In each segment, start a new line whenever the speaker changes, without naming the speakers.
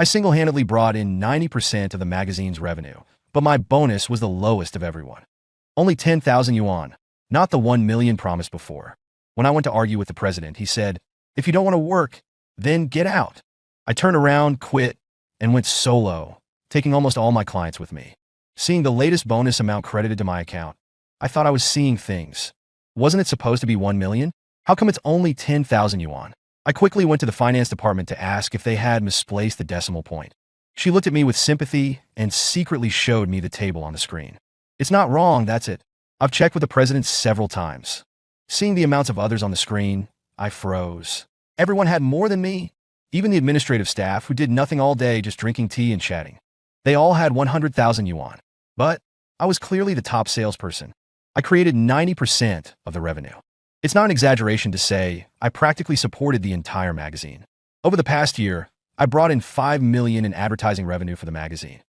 I single-handedly brought in 90% of the magazine's revenue, but my bonus was the lowest of everyone. Only 10,000 yuan, not the 1 million promised before. When I went to argue with the president, he said, "If you don't want to work, then get out." I turned around, quit, and went solo, taking almost all my clients with me. Seeing the latest bonus amount credited to my account, I thought I was seeing things. Wasn't it supposed to be 1 million? How come it's only 10,000 yuan? I quickly went to the finance department to ask if they had misplaced the decimal point. She looked at me with sympathy and secretly showed me the table on the screen. "It's not wrong, that's it. I've checked with the president several times." Seeing the amounts of others on the screen, I froze. Everyone had more than me. Even the administrative staff, who did nothing all day just drinking tea and chatting. They all had 100,000 yuan. But I was clearly the top salesperson. I created 90% of the revenue. It's not an exaggeration to say I practically supported the entire magazine. Over the past year, I brought in 5 million in advertising revenue for the magazine.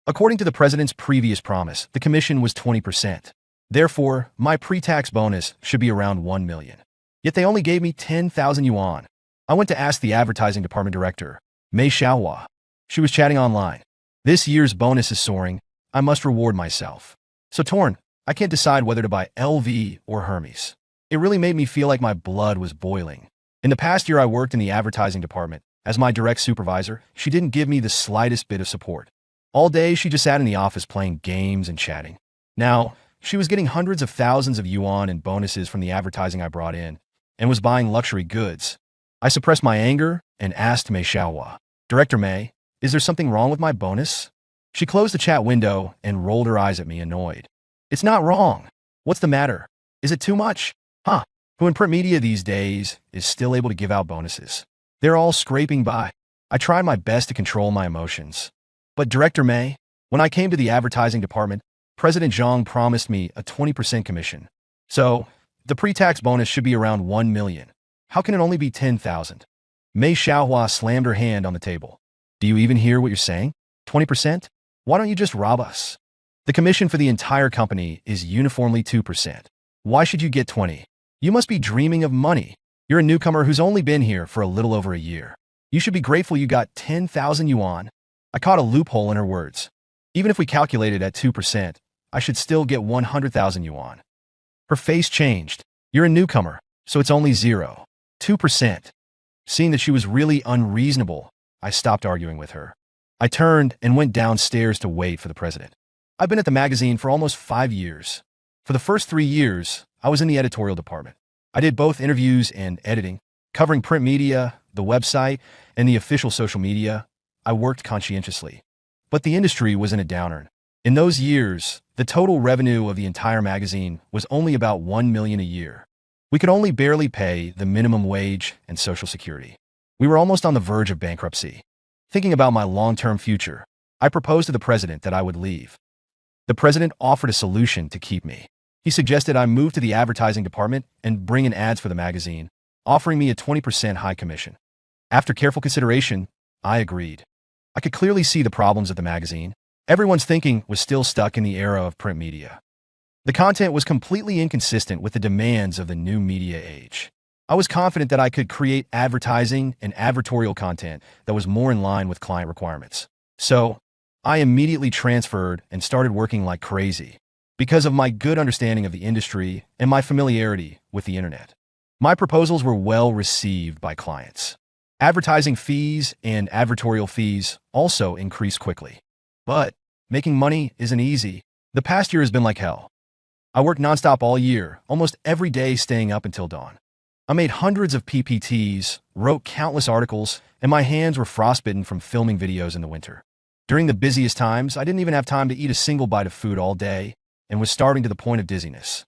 According to the president's previous promise, the commission was 20%. Therefore, my pre-tax bonus should be around 1 million. Yet they only gave me 10,000 yuan. I went to ask the advertising department director, Mei Xiaohua. She was chatting online. "This year's bonus is soaring. I must reward myself. So torn, I can't decide whether to buy LV or Hermes." It really made me feel like my blood was boiling. In the past year I worked in the advertising department. As my direct supervisor, she didn't give me the slightest bit of support. All day, she just sat in the office playing games and chatting. Now, she was getting hundreds of thousands of yuan in bonuses from the advertising I brought in, and was buying luxury goods. I suppressed my anger and asked Mei Xiaohua, "Director Mei, is there something wrong with my bonus?" She closed the chat window and rolled her eyes at me, annoyed. "It's not wrong. What's the matter? Is it too much? Huh? Who in print media these days is still able to give out bonuses? They're all scraping by." I tried my best to control my emotions. "But Director Mei, when I came to the advertising department, President Zhang promised me a 20% commission. So, the pre-tax bonus should be around 1 million. How can it only be 10,000? Mei Xiaohua slammed her hand on the table. "Do you even hear what you're saying? 20%? Why don't you just rob us? The commission for the entire company is uniformly 2%. Why should you get 20? You must be dreaming of money. You're a newcomer who's only been here for a little over a year. You should be grateful you got 10,000 yuan. I caught a loophole in her words. Even if we calculated at 2%, I should still get 100,000 yuan. Her face changed. "You're a newcomer, so it's only 2%. Seeing that she was really unreasonable, I stopped arguing with her. I turned and went downstairs to wait for the president. I've been at the magazine for almost 5 years. For the first 3 years, I was in the editorial department. I did both interviews and editing, covering print media, the website, and the official social media. I worked conscientiously. But the industry was in a downer. In those years, the total revenue of the entire magazine was only about 1 million a year. We could only barely pay the minimum wage and Social Security. We were almost on the verge of bankruptcy. Thinking about my long-term future, I proposed to the president that I would leave. The president offered a solution to keep me. He suggested I move to the advertising department and bring in ads for the magazine, offering me a 20% high commission. After careful consideration, I agreed. I could clearly see the problems of the magazine. Everyone's thinking was still stuck in the era of print media. The content was completely inconsistent with the demands of the new media age. I was confident that I could create advertising and advertorial content that was more in line with client requirements. So, I immediately transferred and started working like crazy because of my good understanding of the industry and my familiarity with the internet. My proposals were well received by clients. Advertising fees and advertorial fees also increased quickly. But making money isn't easy. The past year has been like hell. I worked nonstop all year, almost every day staying up until dawn. I made hundreds of PPTs, wrote countless articles, and my hands were frostbitten from filming videos in the winter. During the busiest times, I didn't even have time to eat a single bite of food all day and was starving to the point of dizziness.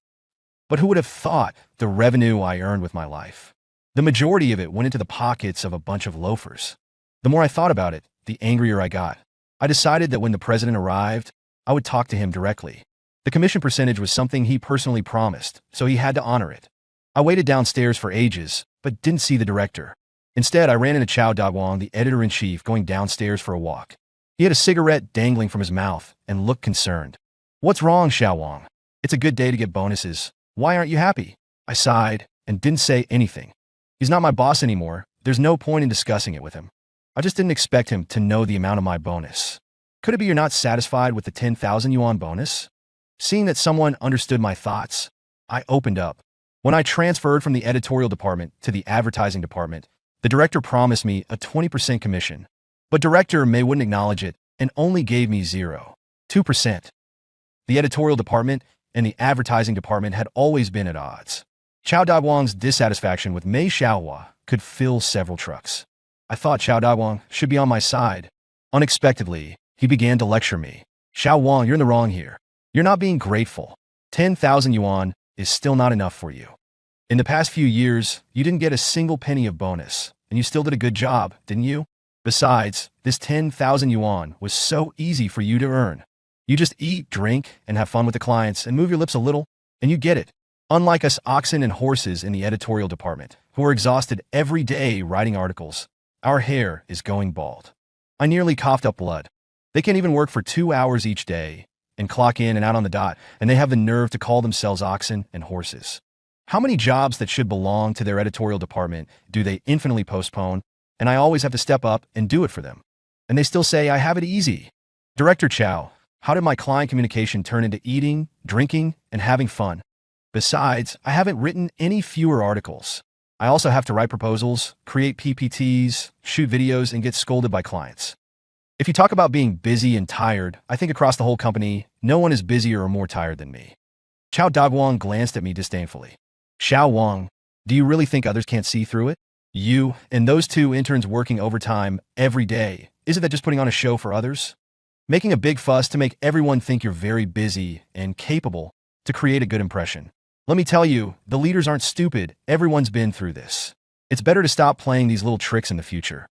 But who would have thought the revenue I earned with my life? The majority of it went into the pockets of a bunch of loafers. The more I thought about it, the angrier I got. I decided that when the president arrived, I would talk to him directly. The commission percentage was something he personally promised, so he had to honor it. I waited downstairs for ages, but didn't see the director. Instead, I ran into Chao Dawang, the editor-in-chief, going downstairs for a walk. He had a cigarette dangling from his mouth and looked concerned. "What's wrong, Xiaowang? It's a good day to get bonuses. Why aren't you happy?" I sighed and didn't say anything. He's not my boss anymore. There's no point in discussing it with him. I just didn't expect him to know the amount of my bonus. Could it be you're not satisfied with the 10,000 yuan bonus? Seeing that someone understood my thoughts, I opened up. When I transferred from the editorial department to the advertising department, the director promised me a 20% commission. But Director May wouldn't acknowledge it and only gave me 2%. The editorial department and the advertising department had always been at odds. Chao Daiwang's dissatisfaction with Mei Xiaohua could fill several trucks. I thought Chao Daiwang should be on my side. Unexpectedly, he began to lecture me. Xiao Wang, you're in the wrong here. You're not being grateful. 10,000 yuan is still not enough for you. In the past few years, you didn't get a single penny of bonus, and you still did a good job, didn't you? Besides, this 10,000 yuan was so easy for you to earn. You just eat, drink, and have fun with the clients and move your lips a little, and you get it. Unlike us oxen and horses in the editorial department, who are exhausted every day writing articles, our hair is going bald. I nearly coughed up blood. They can't even work for 2 hours each day and clock in and out on the dot, and they have the nerve to call themselves oxen and horses. How many jobs that should belong to their editorial department do they infinitely postpone, and I always have to step up and do it for them? And they still say I have it easy. Director Chao, how did my client communication turn into eating, drinking, and having fun? Besides, I haven't written any fewer articles. I also have to write proposals, create PPTs, shoot videos, and get scolded by clients. If you talk about being busy and tired, I think across the whole company, no one is busier or more tired than me. Chao Daiwang glanced at me disdainfully. Xiao Wang, do you really think others can't see through it? You and those 2 interns working overtime every day, isn't that just putting on a show for others? Making a big fuss to make everyone think you're very busy and capable to create a good impression. Let me tell you, the leaders aren't stupid. Everyone's been through this. It's better to stop playing these little tricks in the future.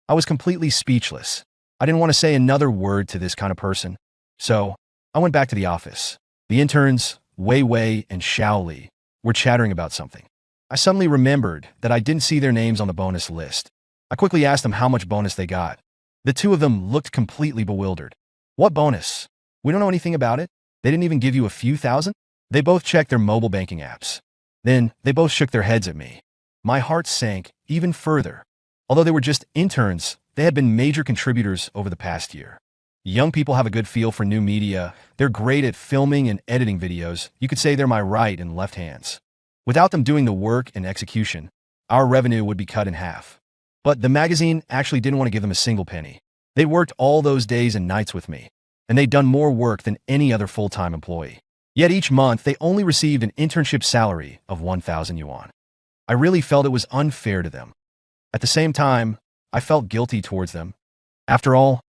I was completely speechless. I didn't want to say another word to this kind of person. So I went back to the office. The interns, Wei Wei and Xiao Li, were chattering about something. I suddenly remembered that I didn't see their names on the bonus list. I quickly asked them how much bonus they got. The 2 of them looked completely bewildered. What bonus? We don't know anything about it. They didn't even give you a few thousand? They both checked their mobile banking apps. Then they both shook their heads at me. My heart sank even further. Although they were just interns, they had been major contributors over the past year. Young people have a good feel for new media. They're great at filming and editing videos. You could say they're my right and left hands. Without them doing the work and execution, our revenue would be cut in half. But the magazine actually didn't want to give them a single penny. They worked all those days and nights with me, and they'd done more work than any other full-time employee. Yet each month, they only received an internship salary of 1,000 yuan. I really felt it was unfair to them. At the same time, I felt guilty towards them. After all,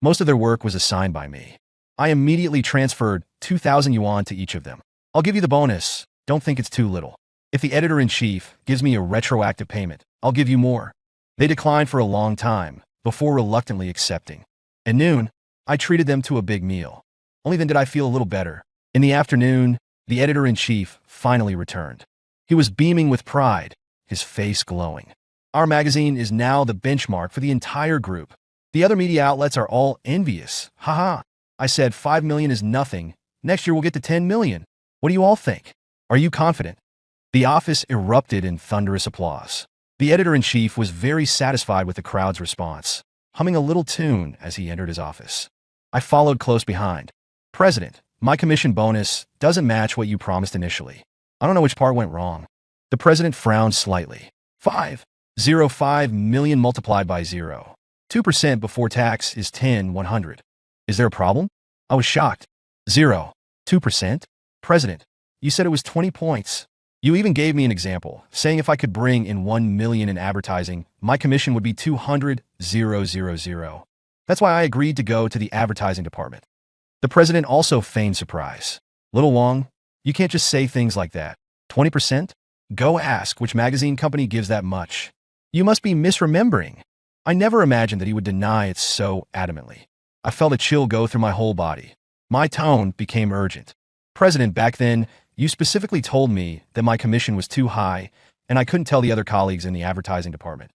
most of their work was assigned by me. I immediately transferred 2,000 yuan to each of them. I'll give you the bonus. Don't think it's too little. If the editor-in-chief gives me a retroactive payment, I'll give you more. They declined for a long time, before reluctantly accepting. At noon, I treated them to a big meal. Only then did I feel a little better. In the afternoon, the editor-in-chief finally returned. He was beaming with pride, his face glowing. Our magazine is now the benchmark for the entire group. The other media outlets are all envious. Haha. I said 5 million is nothing. Next year we'll get to 10 million. What do you all think? Are you confident? The office erupted in thunderous applause. The editor-in-chief was very satisfied with the crowd's response, humming a little tune as he entered his office. I followed close behind. President, my commission bonus doesn't match what you promised initially. I don't know which part went wrong. The president frowned slightly. 5.05 million multiplied by 0. 2% before tax is 10/100. Is there a problem? I was shocked. 2%? President, you said it was 20 points. You even gave me an example, saying if I could bring in 1 million in advertising, my commission would be 200,000. That's why I agreed to go to the advertising department. The president also feigned surprise. Little Wang, you can't just say things like that. 20%? Go ask which magazine company gives that much. You must be misremembering. I never imagined that he would deny it so adamantly. I felt a chill go through my whole body. My tone became urgent. President, back then, you specifically told me that my commission was too high, and I couldn't tell the other colleagues in the advertising department.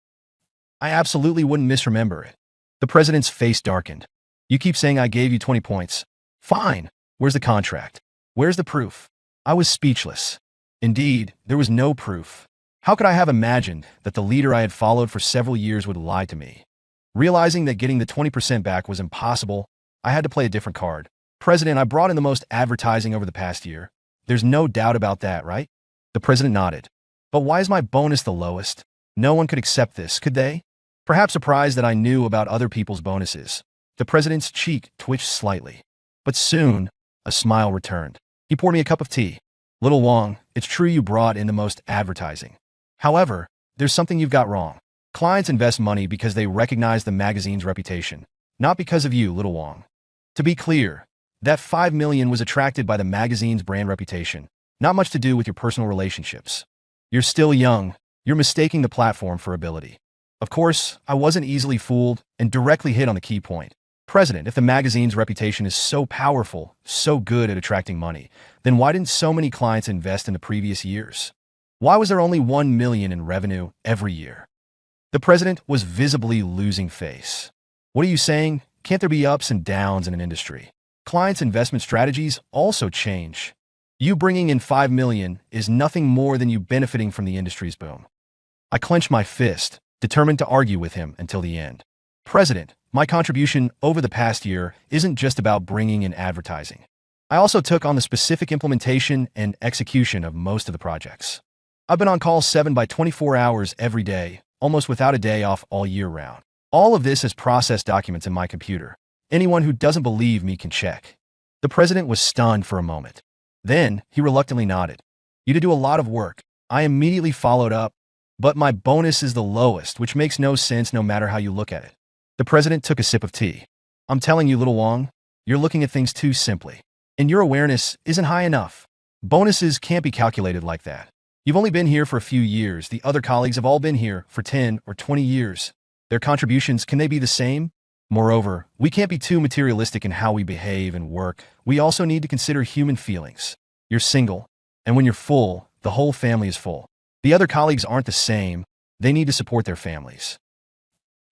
I absolutely wouldn't misremember it. The president's face darkened. You keep saying I gave you 20 points. Fine. Where's the contract? Where's the proof? I was speechless. Indeed, there was no proof. How could I have imagined that the leader I had followed for several years would lie to me? Realizing that getting the 20% back was impossible, I had to play a different card. President, I brought in the most advertising over the past year. There's no doubt about that, right? The president nodded. But why is my bonus the lowest? No one could accept this, could they? Perhaps surprised that I knew about other people's bonuses. The president's cheek twitched slightly. But soon, a smile returned. He poured me a cup of tea. Little Wong, it's true you brought in the most advertising. However, there's something you've got wrong. Clients invest money because they recognize the magazine's reputation, not because of you, Little Wong. To be clear, that $5 million was attracted by the magazine's brand reputation, not much to do with your personal relationships. You're still young. You're mistaking the platform for ability. Of course, I wasn't easily fooled and directly hit on the key point. President, if the magazine's reputation is so powerful, so good at attracting money, then why didn't so many clients invest in the previous years? Why was there only $1 million in revenue every year? The president was visibly losing face. What are you saying? Can't there be ups and downs in an industry? Clients' investment strategies also change. You bringing in $5 million is nothing more than you benefiting from the industry's boom. I clenched my fist, determined to argue with him until the end. President, my contribution over the past year isn't just about bringing in advertising. I also took on the specific implementation and execution of most of the projects. I've been on call 7 by 24 hours every day, almost without a day off all year round. All of this is processed documents in my computer. Anyone who doesn't believe me can check. The president was stunned for a moment. Then, he reluctantly nodded. You did do a lot of work. I immediately followed up, but my bonus is the lowest, which makes no sense no matter how you look at it. The president took a sip of tea. I'm telling you, Little Wong, you're looking at things too simply, and your awareness isn't high enough. Bonuses can't be calculated like that. You've only been here for a few years. The other colleagues have all been here for 10 or 20 years. Their contributions, can they be the same? Moreover, we can't be too materialistic in how we behave and work. We also need to consider human feelings. You're single, and when you're full, the whole family is full. The other colleagues aren't the same. They need to support their families.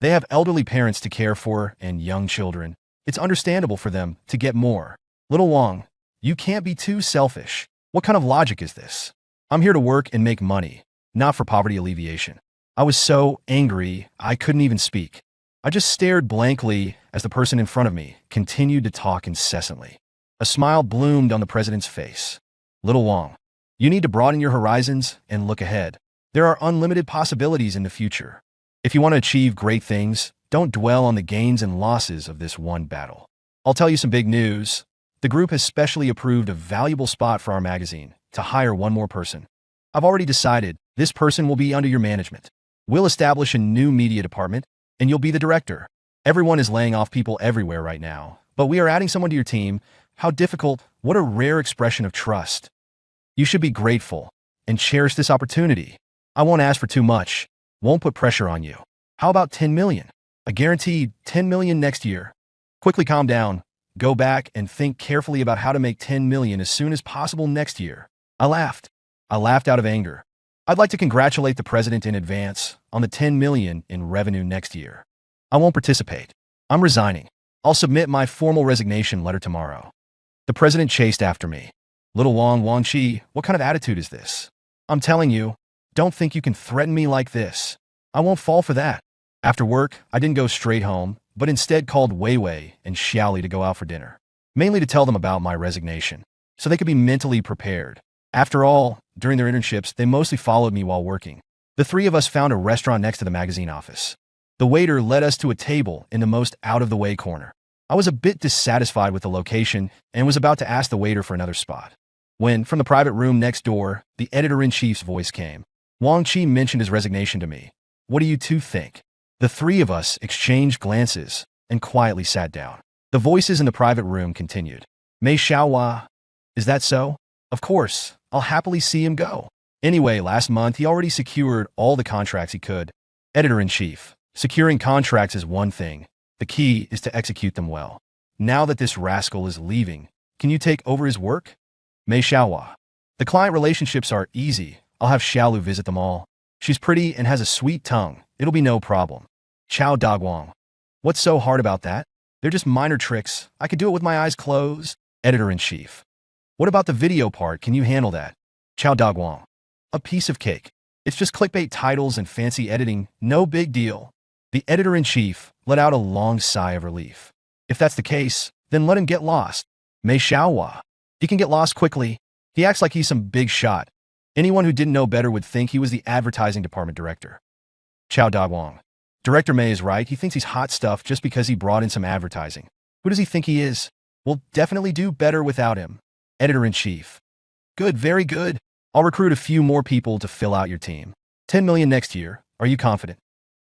They have elderly parents to care for and young children. It's understandable for them to get more. Little Wong, you can't be too selfish. What kind of logic is this? I'm here to work and make money, not for poverty alleviation. I was so angry, I couldn't even speak. I just stared blankly as the person in front of me continued to talk incessantly. A smile bloomed on the president's face. Little Wong, you need to broaden your horizons and look ahead. There are unlimited possibilities in the future. If you want to achieve great things, don't dwell on the gains and losses of this one battle. I'll tell you some big news. The group has specially approved a valuable spot for our magazine to hire one more person. I've already decided this person will be under your management. We'll establish a new media department, and you'll be the director. Everyone is laying off people everywhere right now, but we are adding someone to your team. How difficult, what a rare expression of trust. You should be grateful and cherish this opportunity. I won't ask for too much, won't put pressure on you. How about 10 million? A guaranteed 10 million next year. Quickly calm down, go back and think carefully about how to make 10 million as soon as possible next year. I laughed out of anger. I'd like to congratulate the president in advance on the 10 million in revenue next year. I won't participate. I'm resigning. I'll submit my formal resignation letter tomorrow. The president chased after me. Little Wong Chi, what kind of attitude is this? I'm telling you, don't think you can threaten me like this. I won't fall for that. After work, I didn't go straight home, but instead called Wei Wei and Xiaoli to go out for dinner, mainly to tell them about my resignation, so they could be mentally prepared. After all, during their internships, they mostly followed me while working. The three of us found a restaurant next to the magazine office. The waiter led us to a table in the most out-of-the-way corner. I was a bit dissatisfied with the location and was about to ask the waiter for another spot, when, from the private room next door, the editor-in-chief's voice came. Wang Chi mentioned his resignation to me. What do you two think? The three of us exchanged glances and quietly sat down. The voices in the private room continued. Mei Xiaohua, is that so? Of course, I'll happily see him go. Anyway, last month he already secured all the contracts he could. Editor-in-chief, securing contracts is one thing. The key is to execute them well. Now that this rascal is leaving, can you take over his work? Mei Xiaohua. The client relationships are easy. I'll have Xiaolu visit them all. She's pretty and has a sweet tongue. It'll be no problem. Chao Dagwang. What's so hard about that? They're just minor tricks. I could do it with my eyes closed. Editor-in-chief. What about the video part? Can you handle that? Chao Dagwang. A piece of cake. It's just clickbait titles and fancy editing. No big deal. The editor-in-chief let out a long sigh of relief. If that's the case, then let him get lost. Mei Xiaohua. He can get lost quickly. He acts like he's some big shot. Anyone who didn't know better would think he was the advertising department director. Chao Dawang. Director Mei is right. He thinks he's hot stuff just because he brought in some advertising. Who does he think he is? We'll definitely do better without him. Editor-in-chief. Good, very good. I'll recruit a few more people to fill out your team. 10 million next year. Are you confident?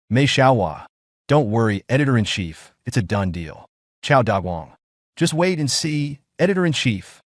Mei Xiaohua. Don't worry, Editor-in-chief. It's a done deal. Chao Dawang. Just wait and see, Editor-in-chief.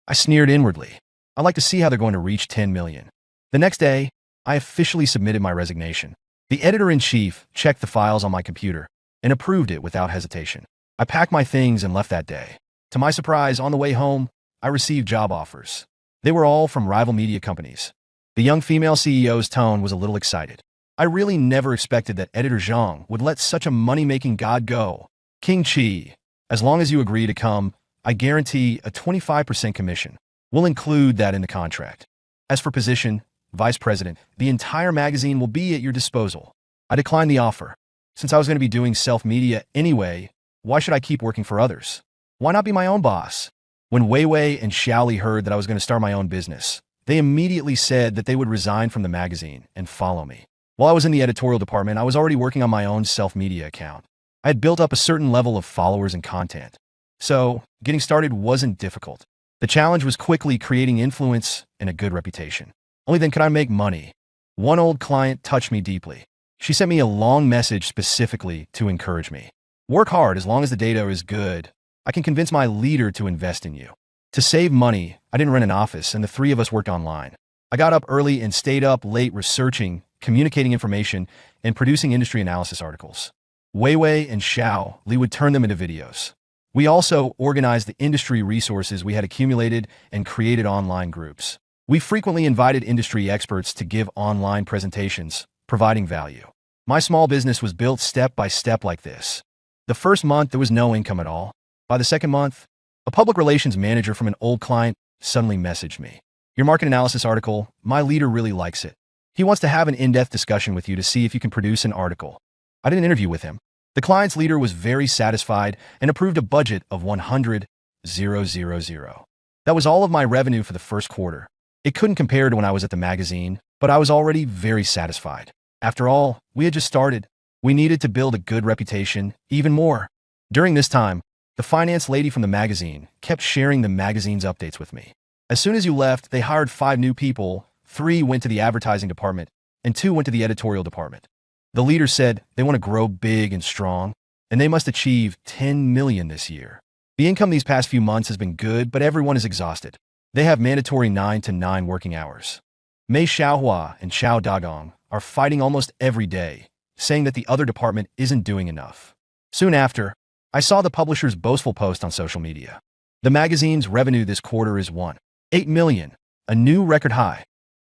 I sneered inwardly. I'd like to see how they're going to reach 10 million. The next day, I officially submitted my resignation. The editor-in-chief checked the files on my computer and approved it without hesitation. I packed my things and left that day. To my surprise, on the way home, I received job offers. They were all from rival media companies. The young female CEO's tone was a little excited. I really never expected that Editor Zhang would let such a money-making god go. King Qi, as long as you agree to come, I guarantee a 25% commission. We'll include that in the contract. As for position, Vice President, the entire magazine will be at your disposal. I declined the offer. Since I was going to be doing self-media anyway, why should I keep working for others? Why not be my own boss? When Wei Wei and Xiaoli heard that I was going to start my own business, they immediately said that they would resign from the magazine and follow me. While I was in the editorial department, I was already working on my own self-media account. I had built up a certain level of followers and content. So, getting started wasn't difficult. The challenge was quickly creating influence and a good reputation. Only then could I make money. One old client touched me deeply. She sent me a long message specifically to encourage me. Work hard as long as the data is good. I can convince my leader to invest in you. To save money, I didn't rent an office and the three of us worked online. I got up early and stayed up late researching, communicating information, and producing industry analysis articles. Wei Wei and Xiao Li would turn them into videos. We also organized the industry resources we had accumulated and created online groups. We frequently invited industry experts to give online presentations, providing value. My small business was built step by step like this. The first month, there was no income at all. By the second month, a public relations manager from an old client suddenly messaged me. Your market analysis article, my leader really likes it. He wants to have an in-depth discussion with you to see if you can produce an article. I did an interview with him. The client's leader was very satisfied and approved a budget of 100,000. That was all of my revenue for the first quarter. It couldn't compare to when I was at the magazine, but I was already very satisfied. After all, we had just started. We needed to build a good reputation, even more. During this time, the finance lady from the magazine kept sharing the magazine's updates with me. As soon as you left, they hired 5 new people, 3 went to the advertising department, and 2 went to the editorial department. The leader said they want to grow big and strong, and they must achieve 10 million this year. The income these past few months has been good, but everyone is exhausted. They have mandatory 9 to 9 working hours. Mei Xiaohua and Chao Dawang are fighting almost every day, saying that the other department isn't doing enough. Soon after, I saw the publisher's boastful post on social media. The magazine's revenue this quarter is 1.8 million, a new record high.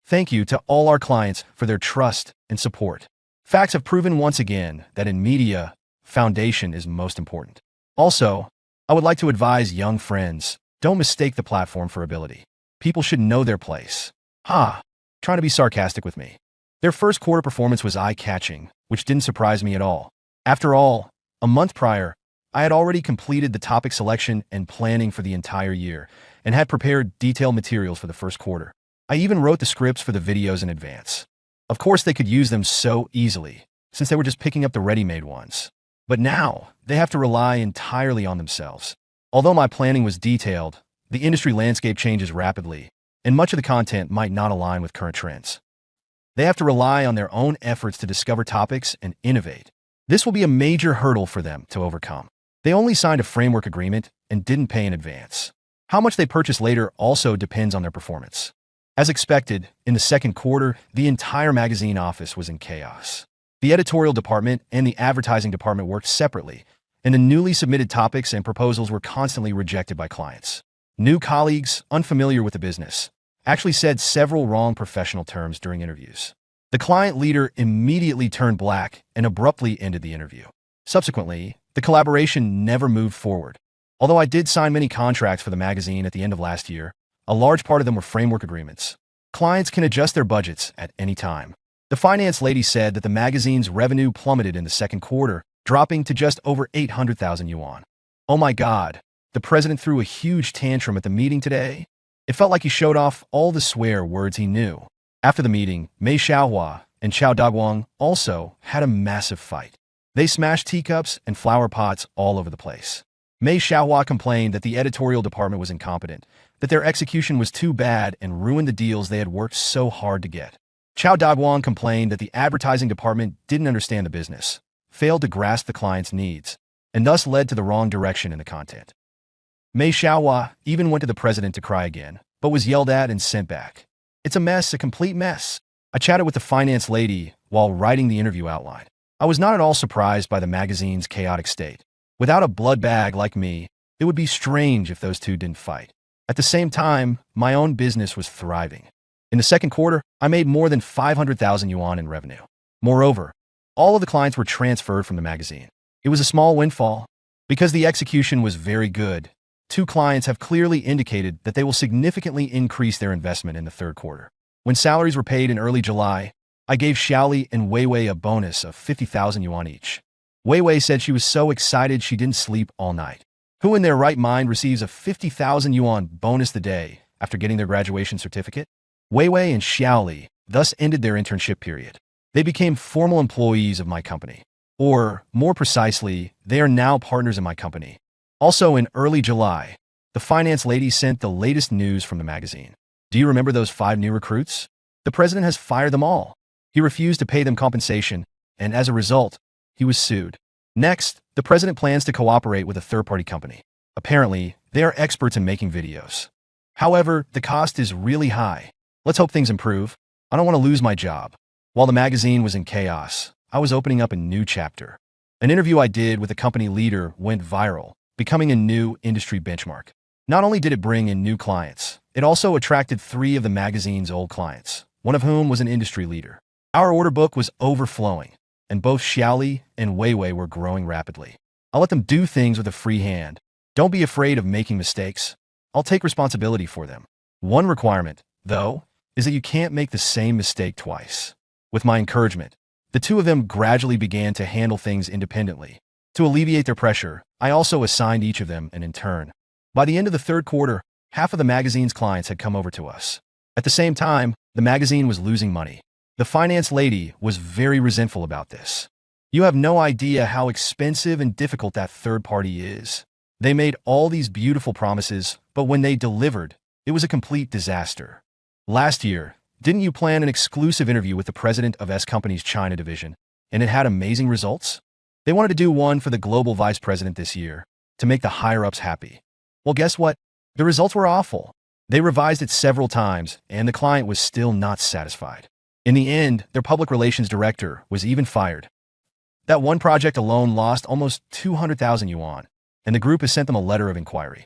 Thank you to all our clients for their trust and support. Facts have proven once again that in media, foundation is most important. Also, I would like to advise young friends, don't mistake the platform for ability. People should know their place. Trying to be sarcastic with me. Their first quarter performance was eye-catching, which didn't surprise me at all. After all, a month prior, I had already completed the topic selection and planning for the entire year and had prepared detailed materials for the first quarter. I even wrote the scripts for the videos in advance. Of course, they could use them so easily, since they were just picking up the ready-made ones. But now, they have to rely entirely on themselves. Although my planning was detailed, the industry landscape changes rapidly, and much of the content might not align with current trends. They have to rely on their own efforts to discover topics and innovate. This will be a major hurdle for them to overcome. They only signed a framework agreement and didn't pay in advance. How much they purchase later also depends on their performance. As expected, in the second quarter, the entire magazine office was in chaos. The editorial department and the advertising department worked separately, and the newly submitted topics and proposals were constantly rejected by clients. New colleagues, unfamiliar with the business, actually said several wrong professional terms during interviews. The client leader immediately turned black and abruptly ended the interview. Subsequently, the collaboration never moved forward. Although I did sign many contracts for the magazine at the end of last year, a large part of them were framework agreements. Clients can adjust their budgets at any time. The finance lady said that the magazine's revenue plummeted in the second quarter, dropping to just over 800,000 yuan. Oh my God, the president threw a huge tantrum at the meeting today. It felt like he showed off all the swear words he knew. After the meeting, Mei Xiaohua and Chao Daguang also had a massive fight. They smashed teacups and flower pots all over the place. Mei Xiaohua complained that the editorial department was incompetent, that their execution was too bad and ruined the deals they had worked so hard to get. Chao Daguang complained that the advertising department didn't understand the business, failed to grasp the client's needs, and thus led to the wrong direction in the content. Mei Xiaohua even went to the president to cry again, but was yelled at and sent back. It's a mess, a complete mess. I chatted with the finance lady while writing the interview outline. I was not at all surprised by the magazine's chaotic state. Without a blood bag like me, it would be strange if those two didn't fight. At the same time, my own business was thriving. In the second quarter, I made more than 500,000 yuan in revenue. Moreover, all of the clients were transferred from the magazine. It was a small windfall. Because the execution was very good, 2 clients have clearly indicated that they will significantly increase their investment in the third quarter. When salaries were paid in early July, I gave Xiaoli and Weiwei a bonus of 50,000 yuan each. Weiwei said she was so excited she didn't sleep all night. Who in their right mind receives a 50,000 yuan bonus the day after getting their graduation certificate? Weiwei and Xiaoli thus ended their internship period. They became formal employees of my company. Or, more precisely, they are now partners in my company. Also in early July, the finance lady sent the latest news from the magazine. Do you remember those 5 new recruits? The president has fired them all. He refused to pay them compensation, and as a result, he was sued. Next, the president plans to cooperate with a third-party company. Apparently, they are experts in making videos. However, the cost is really high. Let's hope things improve. I don't want to lose my job. While the magazine was in chaos, I was opening up a new chapter. An interview I did with a company leader went viral, becoming a new industry benchmark. Not only did it bring in new clients, it also attracted 3 of the magazine's old clients, one of whom was an industry leader. Our order book was overflowing, and both Xiaoli and Weiwei were growing rapidly. I'll let them do things with a free hand. Don't be afraid of making mistakes. I'll take responsibility for them. One requirement, though, is that you can't make the same mistake twice. With my encouragement, the 2 of them gradually began to handle things independently. To alleviate their pressure, I also assigned each of them an intern. By the end of the third quarter, half of the magazine's clients had come over to us. At the same time, the magazine was losing money. The finance lady was very resentful about this. You have no idea how expensive and difficult that third party is. They made all these beautiful promises, but when they delivered, it was a complete disaster. Last year, didn't you plan an exclusive interview with the president of S Company's China division, and it had amazing results? They wanted to do one for the global vice president this year, to make the higher-ups happy. Well, guess what? The results were awful. They revised it several times, and the client was still not satisfied. In the end, their public relations director was even fired. That one project alone lost almost 200,000 yuan, and the group has sent them a letter of inquiry.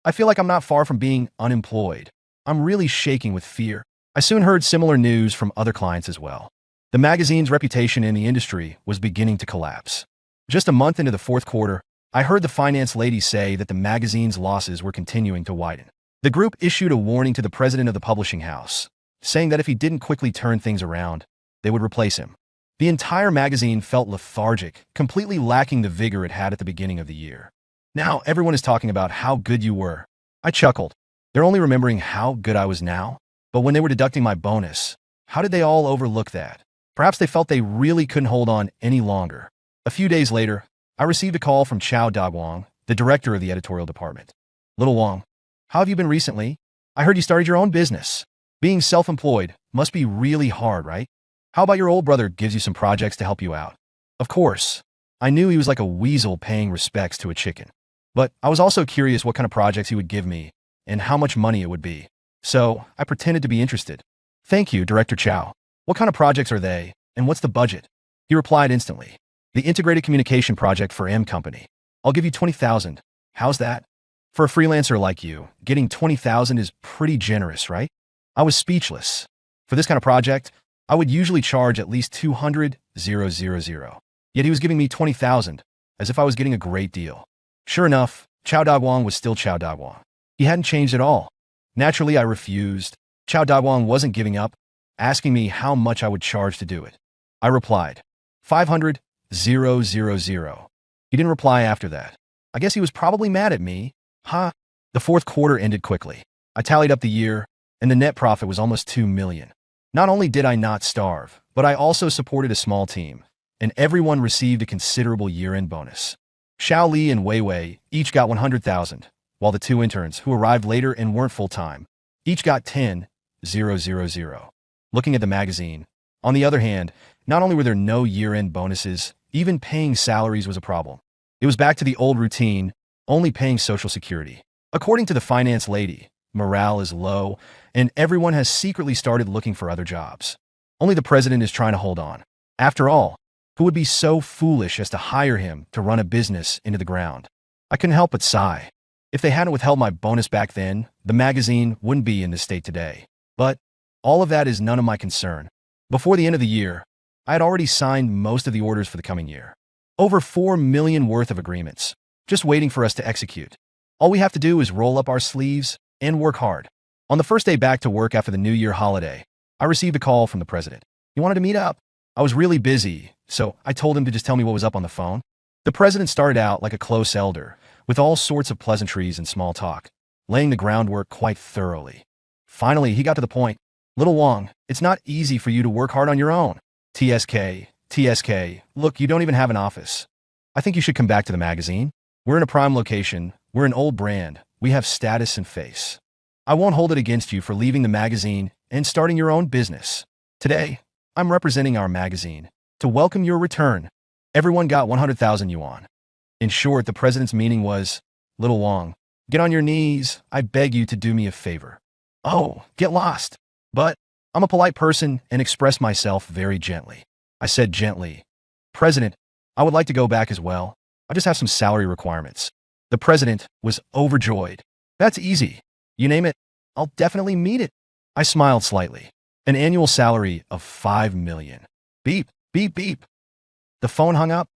I feel like I'm not far from being unemployed. I'm really shaking with fear. I soon heard similar news from other clients as well. The magazine's reputation in the industry was beginning to collapse. Just a month into the fourth quarter, I heard the finance lady say that the magazine's losses were continuing to widen. The group issued a warning to the president of the publishing house, saying that if he didn't quickly turn things around, they would replace him. The entire magazine felt lethargic, completely lacking the vigor it had at the beginning of the year. Now everyone is talking about how good you were. I chuckled. They're only remembering how good I was now. But when they were deducting my bonus, how did they all overlook that? Perhaps they felt they really couldn't hold on any longer. A few days later, I received a call from Chao Daguang, the director of the editorial department. Little Wang, how have you been recently? I heard you started your own business. Being self-employed must be really hard, right? How about your old brother gives you some projects to help you out? Of course. I knew he was like a weasel paying respects to a chicken. But I was also curious what kind of projects he would give me and how much money it would be. So I pretended to be interested. Thank you, Director Chao. What kind of projects are they, and what's the budget? He replied instantly. The Integrated Communication Project for M Company. I'll give you 20,000. How's that? For a freelancer like you, getting 20,000 is pretty generous, right? I was speechless. For this kind of project, I would usually charge at least 200,000. Yet he was giving me 20,000, as if I was getting a great deal. Sure enough, Chao Daguang was still Chao Daguang. He hadn't changed at all. Naturally, I refused. Chao Daguang wasn't giving up. asking me how much I would charge to do it. I replied, 500,000. He didn't reply after that. I guess he was probably mad at me. Huh? The fourth quarter ended quickly. I tallied up the year, and the net profit was almost 2 million. Not only did I not starve, but I also supported a small team, and everyone received a considerable year-end bonus. Xiao Li and Wei Wei each got 100,000, while the two interns, who arrived later and weren't full-time, each got 10,000. Looking at the magazine, on the other hand, not only were there no year-end bonuses, even paying salaries was a problem. It was back to the old routine, only paying Social Security. According to the finance lady, morale is low, and everyone has secretly started looking for other jobs. Only the president is trying to hold on. After all, who would be so foolish as to hire him to run a business into the ground? I couldn't help but sigh. If they hadn't withheld my bonus back then, the magazine wouldn't be in this state today. But all of that is none of my concern. Before the end of the year, I had already signed most of the orders for the coming year. Over 4 million worth of agreements, just waiting for us to execute. All we have to do is roll up our sleeves and work hard. On the first day back to work after the New Year holiday, I received a call from the president. He wanted to meet up. I was really busy, so I told him to just tell me what was up on the phone. The president started out like a close elder, with all sorts of pleasantries and small talk, laying the groundwork quite thoroughly. Finally, he got to the point. Little Wang, it's not easy for you to work hard on your own. TSK, look, you don't even have an office. I think you should come back to the magazine. We're in a prime location. We're an old brand. We have status and face. I won't hold it against you for leaving the magazine and starting your own business. Today, I'm representing our magazine to welcome your return. Everyone got 100,000 yuan. In short, the president's meaning was, Little Wang, get on your knees. I beg you to do me a favor. Oh, get lost. But I'm a polite person and express myself very gently. I said gently, President, I would like to go back as well. I just have some salary requirements. The president was overjoyed. That's easy. You name it, I'll definitely meet it. I smiled slightly. An annual salary of 5 million. Beep, beep, beep. The phone hung up.